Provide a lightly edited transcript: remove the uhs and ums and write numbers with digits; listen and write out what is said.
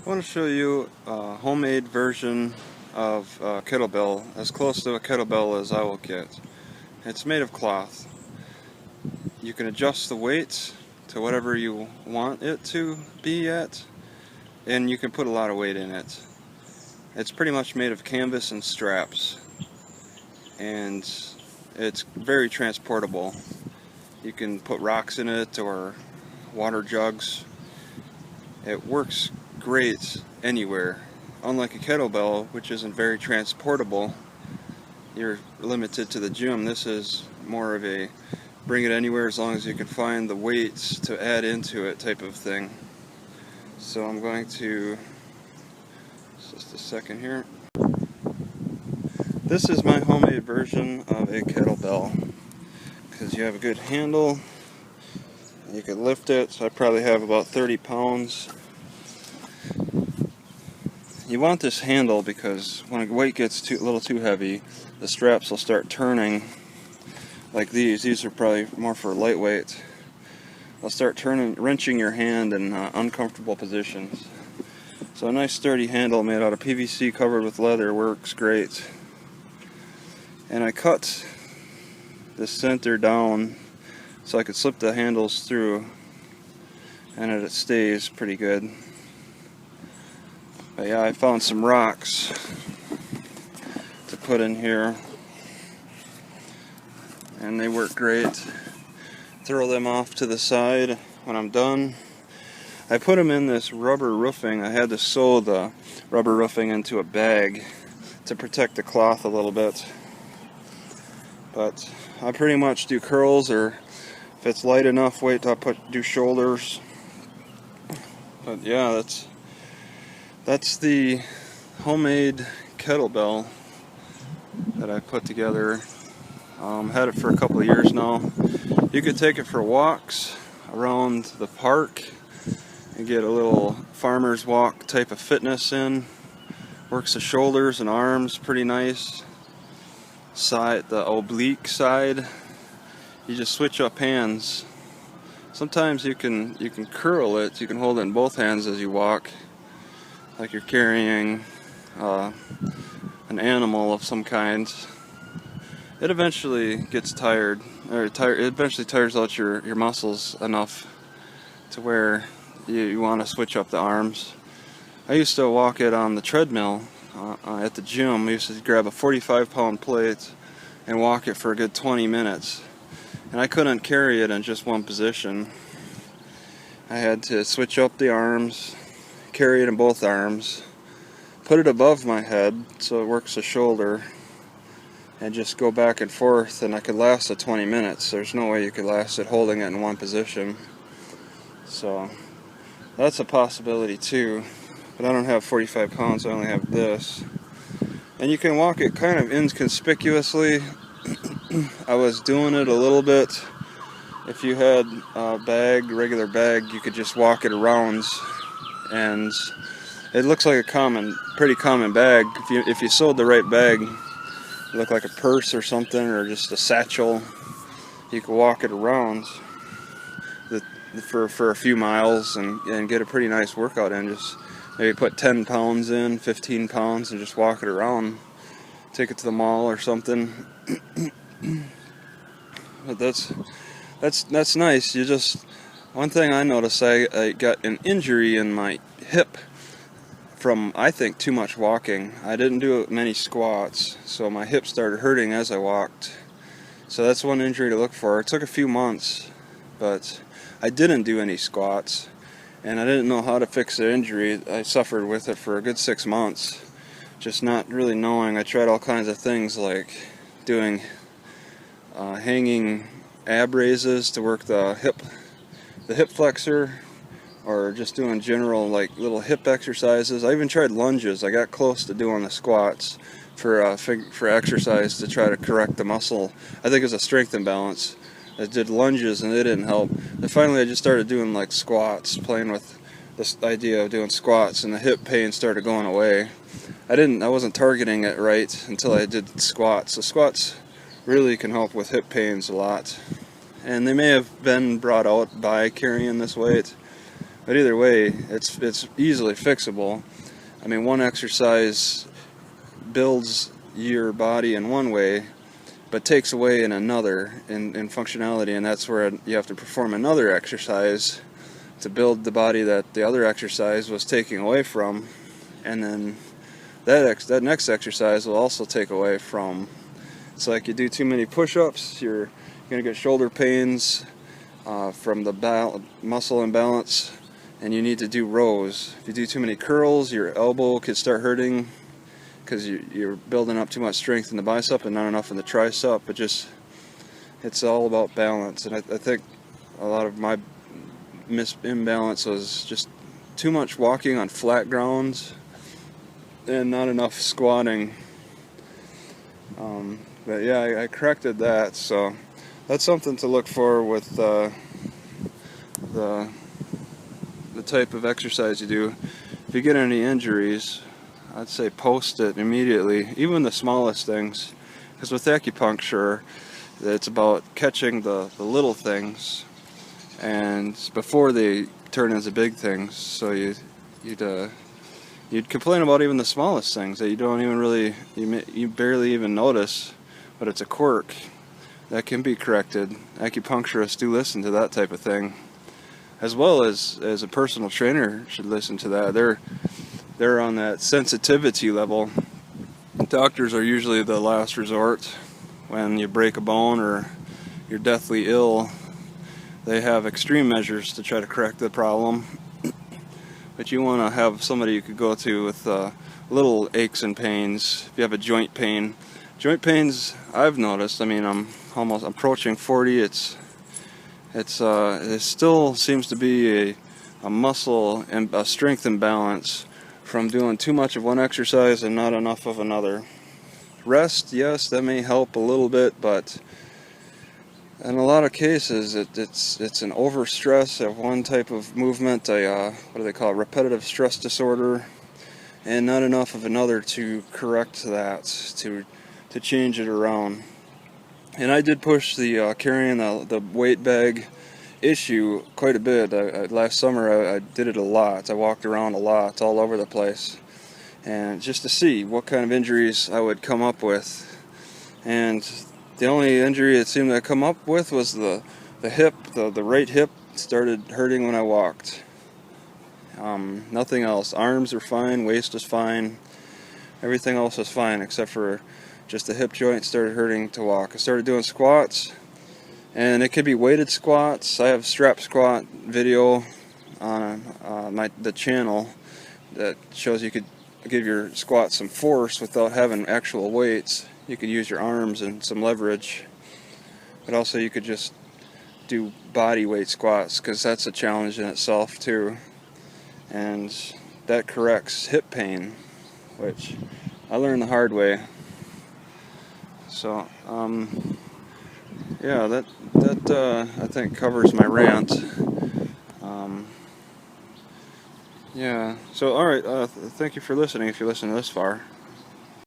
I want to show you a homemade version of a kettlebell, as close to a kettlebell as I will get. It's made of cloth. You can adjust the weights to whatever you want it to be at, and you can put a lot of weight in it. It's pretty much made of canvas and straps, and it's very transportable. You can put rocks in it or water jugs. It works great anywhere. Unlike a kettlebell, which isn't very transportable, you're limited to the gym. This is more of a bring it anywhere as long as you can find the weights to add into it type of thing. So I'm going to, just a second here. This is my homemade version of a kettlebell, because you have a good handle, you can lift it. So I probably have about 30 pounds. You want this handle because when a weight gets a little too heavy, the straps will start turning like these. These are probably more for lightweight. They'll start wrenching your hand in uncomfortable positions. So a nice sturdy handle made out of PVC covered with leather works great. And I cut the center down so I could slip the handles through, and it stays pretty good. But yeah, I found some rocks to put in here, and they work great. Throw them off to the side when I'm done. I put them in this rubber roofing. I had to sew the rubber roofing into a bag to protect the cloth a little bit. But I pretty much do curls, or if it's light enough weight, I'll do shoulders. But yeah, that's the homemade kettlebell that I put together. Had it for a couple of years now. You could take it for walks around the park and get a little farmer's walk type of fitness in. Works the shoulders and arms pretty nice. The oblique side, you just switch up hands. Sometimes you can curl it. You can hold it in both hands as you walk, like you're carrying an animal of some kind. It eventually gets tired, it eventually tires out your muscles enough to where you want to switch up the arms. I used to walk it on the treadmill at the gym. I used to grab a 45-pound plate and walk it for a good 20 minutes. And I couldn't carry it in just one position. I had to switch up the arms, carry it in both arms, put it above my head so it works the shoulder, and just go back and forth, and I could last it 20 minutes. There's no way you could last it holding it in one position. So that's a possibility too. But I don't have 45 pounds, I only have this. And you can walk it kind of inconspicuously. I was doing it a little bit. If you had a regular bag, you could just walk it around, and it looks like a pretty common bag. If you sewed the right bag, it looked like a purse or something, or just a satchel. You could walk it around for a few miles and get a pretty nice workout in. Just maybe put 10 pounds in, 15 pounds, and just walk it around. Take it to the mall or something. But that's nice. One thing I noticed, I got an injury in my hip from, I think, too much walking. I didn't do many squats, so my hip started hurting as I walked. So that's one injury to look for. It took a few months, but I didn't do any squats, and I didn't know how to fix the injury. I suffered with it for a good 6 months, just not really knowing. I tried all kinds of things, like doing hanging ab raises to work the hip flexor, or just doing general like little hip exercises. I even tried lunges. I got close to doing the squats for exercise to try to correct the muscle. I think it's a strength imbalance. I did lunges and they didn't help. And finally I just started doing like squats, playing with this idea of doing squats, and the hip pain started going away. I wasn't targeting it right until I did squats. So squats really can help with hip pains a lot. And they may have been brought out by carrying this weight, But either way, it's easily fixable. I mean, one exercise builds your body in one way, but takes away in another in functionality, and that's where you have to perform another exercise to build the body that the other exercise was taking away from, and then that next exercise will also take away from. It's like you do too many push-ups, you're going to get shoulder pains from the muscle imbalance, and you need to do rows. If you do too many curls, your elbow could start hurting because you're building up too much strength in the bicep and not enough in the tricep. It's all about balance, and I think a lot of my imbalance was just too much walking on flat grounds and not enough squatting. But yeah, I corrected that, so that's something to look for with the type of exercise you do. If you get any injuries, I'd say post it immediately, even the smallest things, because with acupuncture, it's about catching the little things and before they turn into big things. So you'd complain about even the smallest things that you don't even really, you barely even notice, but it's a quirk that can be corrected. Acupuncturists do listen to that type of thing, as well as a personal trainer should listen to that. They're on that sensitivity level. Doctors are usually the last resort when you break a bone or you're deathly ill. They have extreme measures to try to correct the problem. But you want to have somebody you could go to with little aches and pains. If you have a joint pain, I've noticed. I mean, I'm almost approaching 40. It still seems to be a muscle and a strength imbalance from doing too much of one exercise and not enough of another. Rest, yes, that may help a little bit, but in a lot of cases, it's an overstress of one type of movement, what do they call it, repetitive stress disorder, and not enough of another to correct that, to change it around. And I did push the carrying the weight bag issue quite a bit. Last summer I did it a lot. I walked around a lot, all over the place, and just to see what kind of injuries I would come up with. And the only injury it seemed to come up with was the hip. The right hip started hurting when I walked. Nothing else. Arms were fine, waist was fine, everything else was fine except for just the hip joint started hurting to walk. I started doing squats, and it could be weighted squats. I have strap squat video on the channel that shows you could give your squats some force without having actual weights. You could use your arms and some leverage, but also you could just do body weight squats, because that's a challenge in itself too, and that corrects hip pain, which I learned the hard way. So yeah, that I think covers my rant. Yeah, so alright, thank you for listening if you listened this far.